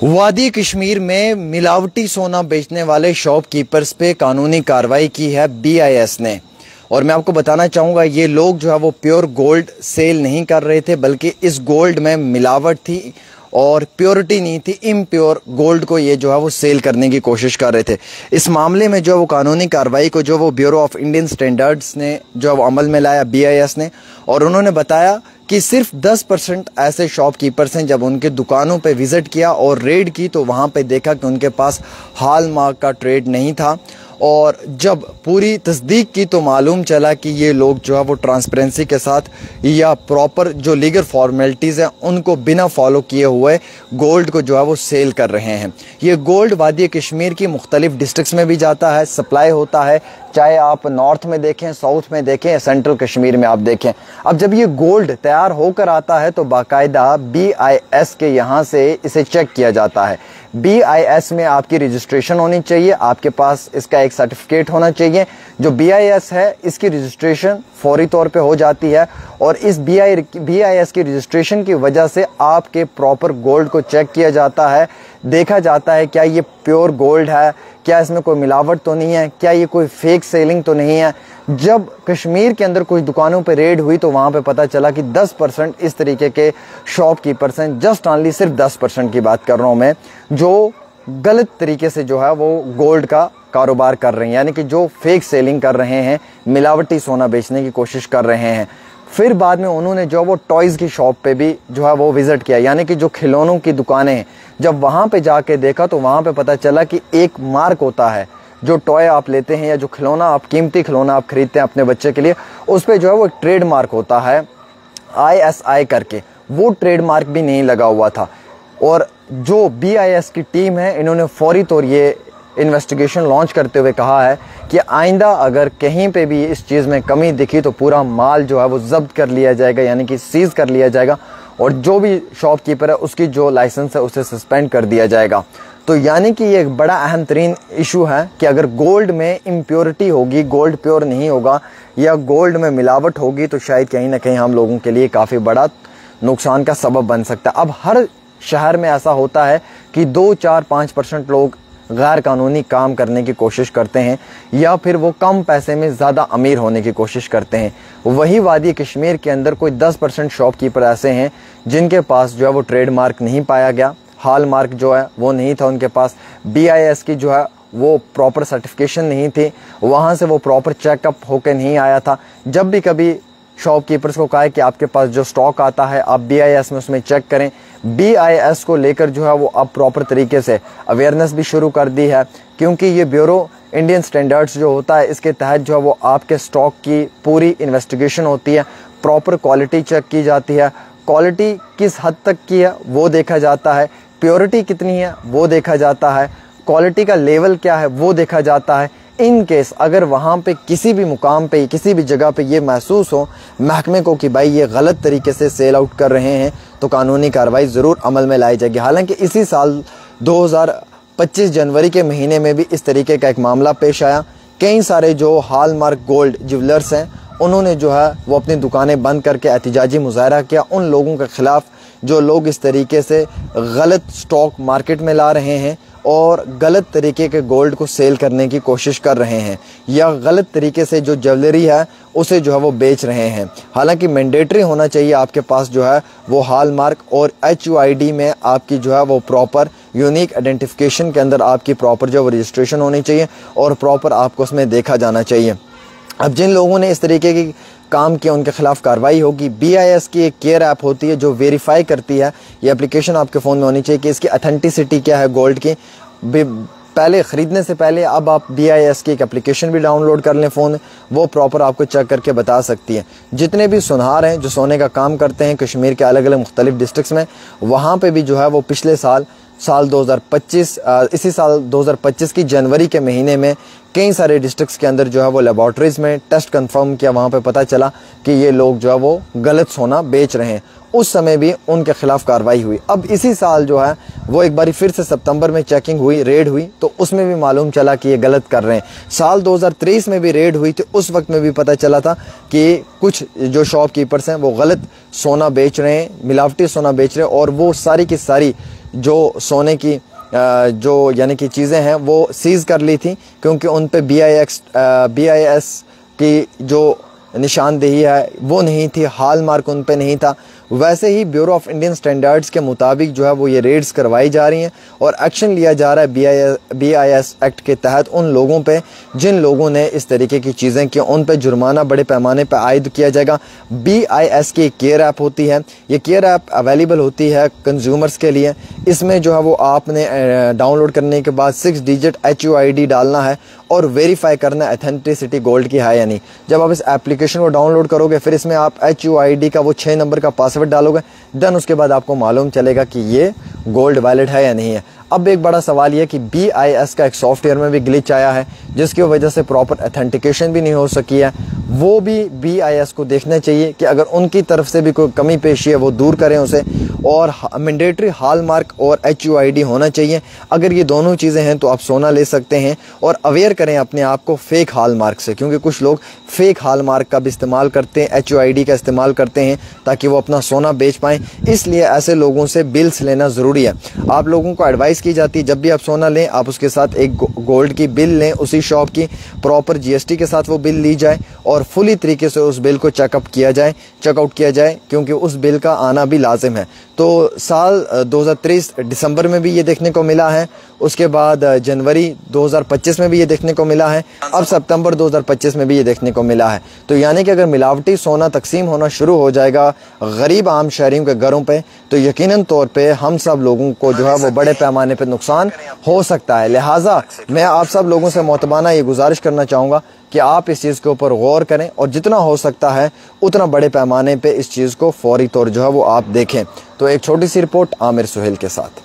वादी कश्मीर में मिलावटी सोना बेचने वाले शॉपकीपर्स पे कानूनी कार्रवाई की है BIS ने। और मैं आपको बताना चाहूँगा, ये लोग जो है वो प्योर गोल्ड सेल नहीं कर रहे थे, बल्कि इस गोल्ड में मिलावट थी और प्योरिटी नहीं थी। इम्प्योर गोल्ड को ये जो है वो सेल करने की कोशिश कर रहे थे। इस मामले में जो है वो कानूनी कार्रवाई को जो वो ब्यूरो ऑफ इंडियन स्टैंडर्ड्स ने जो है वो अमल में लाया BIS ने, और उन्होंने बताया कि सिर्फ 10% ऐसे शॉपकीपर्स हैं जब उनके दुकानों पे विजिट किया और रेड की तो वहाँ पे देखा कि उनके पास हॉलमार्क का ट्रेड नहीं था। और जब पूरी तस्दीक की तो मालूम चला कि ये लोग जो है वो ट्रांसपेरेंसी के साथ या प्रॉपर जो लीगल फॉर्मेलिटीज़ हैं उनको बिना फॉलो किए हुए गोल्ड को जो है वो सेल कर रहे हैं। ये गोल्ड वादी कश्मीर की मुख्तलिफ डिस्ट्रिक्ट्स में भी जाता है, सप्लाई होता है, चाहे आप नॉर्थ में देखें, साउथ में देखें या सेंट्रल कश्मीर में आप देखें। अब जब ये गोल्ड तैयार होकर आता है तो बाकायदा BIS के यहाँ से इसे चेक किया जाता है। BIS में आपकी रजिस्ट्रेशन होनी चाहिए, आपके पास इसका एक सर्टिफिकेट होना चाहिए। जो BIS है इसकी रजिस्ट्रेशन फौरी तौर पे हो जाती है और इस BIS की रजिस्ट्रेशन की वजह से आपके प्रॉपर गोल्ड को चेक किया जाता है, देखा जाता है क्या ये प्योर गोल्ड है, क्या इसमें कोई मिलावट तो नहीं है, क्या ये कोई फेक सेलिंग तो नहीं है। जब कश्मीर के अंदर कुछ दुकानों पे रेड हुई तो वहाँ पे पता चला कि 10% इस तरीके के शॉपकीपर्स हैं, जस्ट ऑनली सिर्फ 10% की बात कर रहा हूँ मैं, जो गलत तरीके से जो है वो गोल्ड का कारोबार कर रहे हैं, यानी कि जो फेक सेलिंग कर रहे हैं, मिलावटी सोना बेचने की कोशिश कर रहे हैं। फिर बाद में उन्होंने जो वो टॉयज़ की शॉप पे भी जो है वो विज़िट किया, यानी कि जो खिलौनों की दुकानें हैं, जब वहाँ पे जाके देखा तो वहाँ पे पता चला कि एक मार्क होता है, जो टॉय आप लेते हैं या जो खिलौना आप कीमती खिलौना आप खरीदते हैं अपने बच्चे के लिए, उस पर जो है वो एक ट्रेड मार्क होता है ISI करके, वो ट्रेड मार्क भी नहीं लगा हुआ था। और जो BIS की टीम है इन्होंने फौरी तौर ये इन्वेस्टिगेशन लॉन्च करते हुए कहा है कि आइंदा अगर कहीं पे भी इस चीज़ में कमी दिखी तो पूरा माल जो है वो जब्त कर लिया जाएगा, यानी कि सीज कर लिया जाएगा, और जो भी शॉपकीपर है उसकी जो लाइसेंस है उसे सस्पेंड कर दिया जाएगा। तो यानी कि ये एक बड़ा अहम तरीन इशू है कि अगर गोल्ड में इम्प्योरिटी होगी, गोल्ड प्योर नहीं होगा या गोल्ड में मिलावट होगी तो शायद कहीं ना कहीं हम लोगों के लिए काफ़ी बड़ा नुकसान का सबब बन सकता है। अब हर शहर में ऐसा होता है कि 2, 4, 5% लोग गैर कानूनी काम करने की कोशिश करते हैं या फिर वो कम पैसे में ज़्यादा अमीर होने की कोशिश करते हैं। वही वादी कश्मीर के अंदर कोई 10% शॉपकीपर ऐसे हैं जिनके पास जो है वो ट्रेडमार्क नहीं पाया गया, हॉल मार्क जो है वो नहीं था उनके पास, BIS की जो है वो प्रॉपर सर्टिफिकेशन नहीं थी, वहाँ से वो प्रॉपर चेकअप होकर नहीं आया था। जब भी कभी शॉपकीपर्स को कहा है कि आपके पास जो स्टॉक आता है आप BIS में उसमें चेक करें, BIS को लेकर जो है वो अब प्रॉपर तरीके से अवेयरनेस भी शुरू कर दी है, क्योंकि ये ब्यूरो इंडियन स्टैंडर्ड्स जो होता है इसके तहत जो है वो आपके स्टॉक की पूरी इन्वेस्टिगेशन होती है, प्रॉपर क्वालिटी चेक की जाती है, क्वालिटी किस हद तक की है वो देखा जाता है, प्योरिटी कितनी है वो देखा जाता है, क्वालिटी का लेवल क्या है वो देखा जाता है। इन केस अगर वहाँ पे किसी भी मुकाम पे किसी भी जगह पे ये महसूस हो महकमे को कि भाई ये गलत तरीके से सेल आउट कर रहे हैं तो कानूनी कार्रवाई ज़रूर अमल में लाई जाएगी। हालांकि इसी साल 2025 जनवरी के महीने में भी इस तरीके का एक मामला पेश आया। कई सारे जो हॉलमार्क गोल्ड ज्वेलर्स हैं उन्होंने जो है वो अपनी दुकानें बंद करके एहतिजाजी मुजाहरा किया उन लोगों के ख़िलाफ़ जो लोग इस तरीके से गलत स्टॉक मार्केट में ला रहे हैं और गलत तरीके के गोल्ड को सेल करने की कोशिश कर रहे हैं या गलत तरीके से जो ज्वेलरी है उसे जो है वो बेच रहे हैं। हालांकि मैंडेटरी होना चाहिए आपके पास जो है वो हॉलमार्क और HUID में आपकी जो है वो प्रॉपर यूनिक आइडेंटिफिकेशन के अंदर आपकी प्रॉपर जो है वो रजिस्ट्रेशन होनी चाहिए और प्रॉपर आपको उसमें देखा जाना चाहिए। अब जिन लोगों ने इस तरीके की काम किया उनके खिलाफ कार्रवाई होगी। BIS की एक केयर ऐप होती है जो वेरीफाई करती है, ये एप्लीकेशन आपके फ़ोन में होनी चाहिए कि इसकी अथेंटिसिटी क्या है गोल्ड की। पहले ख़रीदने से पहले अब आप BIS की एक एप्लीकेशन भी डाउनलोड कर लें फ़ोन, वो प्रॉपर आपको चेक करके बता सकती है। जितने भी सुनार हैं जो सोने का काम करते हैं कश्मीर के अलग अलग मुख्तलिफ डिस्ट्रिक्ट्स में, वहाँ पर भी जो है वो पिछले साल 2025 इसी साल 2025 की जनवरी के महीने में कई सारे डिस्ट्रिक्ट्स के अंदर जो है वो लेबॉर्ट्रीज़ में टेस्ट कंफर्म किया, वहाँ पे पता चला कि ये लोग जो है वो गलत सोना बेच रहे हैं। उस समय भी उनके खिलाफ कार्रवाई हुई। अब इसी साल जो है वो एक बारी फिर से सितंबर में चेकिंग हुई, रेड हुई, तो उसमें भी मालूम चला कि ये गलत कर रहे हैं। साल 2023 में भी रेड हुई थी, उस वक्त में भी पता चला था कि कुछ जो शॉपकीपर्स हैं वो गलत सोना बेच रहे हैं, मिलावटी सोना बेच रहे हैं, और वो सारी की सारी जो सोने की जो यानी कि चीज़ें हैं वो सीज़ कर ली थी, क्योंकि उन पे BIS की जो निशानदेही है वो नहीं थी, हॉल मार्क उन पे नहीं था। वैसे ही ब्यूरो ऑफ इंडियन स्टैंडर्ड्स के मुताबिक जो है वो ये रेड्स करवाई जा रही हैं और एक्शन लिया जा रहा है BIS एक्ट के तहत उन लोगों पे जिन लोगों ने इस तरीके की चीज़ें की, उन पे जुर्माना बड़े पैमाने पे आयद किया जाएगा। BIS की केयर ऐप होती है, ये केयर ऐप अवेलेबल होती है कंज्यूमर्स के लिए। इसमें जो है वो आपने डाउनलोड करने के बाद 6 डिजिट HUID डालना है और वेरीफाई करना है ऑथेंटिसिटी गोल्ड की है या नहीं। जब आप इस एप्लीकेशन को डाउनलोड करोगे फिर इसमें आप HUID का वो 6 नंबर का पासवर्ड डालोगे, देन उसके बाद आपको मालूम चलेगा कि ये गोल्ड वैलिड है या नहीं है। अब एक बड़ा सवाल यह कि BIS का एक सॉफ्टवेयर में भी ग्लिच आया है जिसकी वजह से प्रॉपर ऑथेंटिकेशन भी नहीं हो सकी है। वो भी BIS को देखना चाहिए कि अगर उनकी तरफ से भी कोई कमी पेशी है वो दूर करें उसे, और मैंडेटरी हॉलमार्क और HUID होना चाहिए। अगर ये दोनों चीज़ें हैं तो आप सोना ले सकते हैं। और अवेयर करें अपने आप को फेक हॉलमार्क से, क्योंकि कुछ लोग फेक हॉलमार्क का भी इस्तेमाल करते हैं, HUID का इस्तेमाल करते हैं ताकि वो अपना सोना बेच पाएँ। इसलिए ऐसे लोगों से बिल्स लेना ज़रूरी है। आप लोगों को एडवाइस की जाती है जब भी आप सोना लें आप उसके साथ एक गोल्ड की बिल लें, उसी शॉप की प्रॉपर GST के साथ वो बिल ली जाए और फुली तरीके से उस बिल को चेकआउट किया जाए, क्योंकि उस बिल का आना भी लाजिम है। तो साल 2023 दिसंबर में भी ये देखने को मिला है, उसके बाद जनवरी 2025 में भी ये देखने को मिला है, अब सितंबर 2025 में भी ये देखने को मिला है। तो यानी कि अगर मिलावटी सोना तकसीम होना शुरू हो जाएगा गरीब आम शहरियों के घरों पे, तो यकीनन तौर पे हम सब लोगों को जो है वो बड़े पैमाने पे नुकसान हो सकता है। लिहाजा मैं आप सब लोगों से मोहतबाना ये गुजारिश करना चाहूँगा कि आप इस चीज़ के ऊपर गौर करें और जितना हो सकता है उतना बड़े पैमाने पे इस चीज़ को फौरी तौर जो है वो आप देखें। तो एक छोटी सी रिपोर्ट आमिर सुहेल के साथ।